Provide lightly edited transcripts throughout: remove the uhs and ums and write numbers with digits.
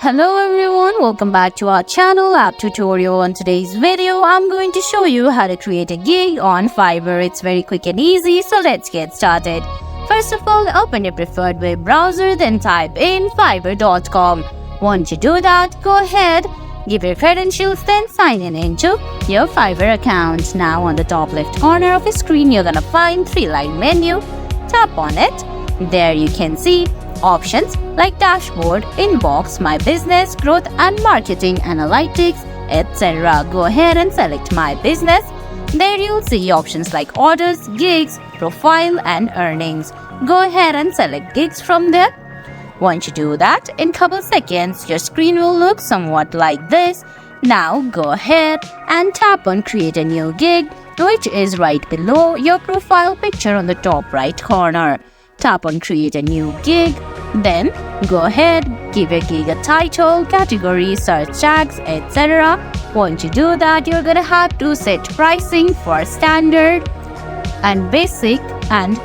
Hello everyone, welcome back to our channel app tutorial. On today's video, I'm going to show you how to create a gig on Fiverr. It's very quick and easy, so let's get started. First of all, open your preferred web browser, then type in fiverr.com. Once you do that, go ahead, give your credentials, then sign in into your Fiverr account. Now on the top left corner of your screen, you're gonna find three-line menu. Tap on it. There you can see options like dashboard, inbox, my business, growth and marketing, analytics, etc. Go ahead and select my business. There you'll see options like orders, gigs, profile and earnings. Go ahead and select gigs from there. Once you do that, in couple seconds your screen will look somewhat like this. Now go ahead and tap on create a new gig, which is right below your profile picture on the top right corner. Tap on create a new gig, then go ahead, give your gig a title, category, search tags, etc. Once you do that, you're gonna have to set pricing for standard and basic and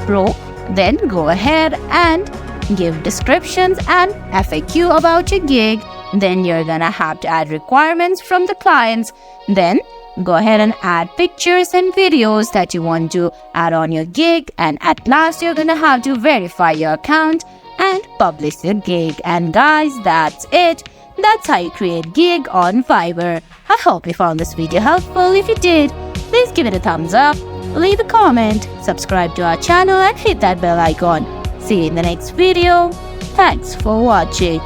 pro. Then go ahead and give descriptions and FAQ about your gig. Then you're gonna have to add requirements from the clients. Then go ahead and add pictures and videos that you want to add on your gig, and at last you're gonna have to verify your account and publish your gig. And guys, that's it. That's how you create gig on Fiverr. I hope you found this video helpful. If you did, please give it a thumbs up, leave a comment, subscribe to our channel and hit that bell icon. See you in the next video. Thanks for watching.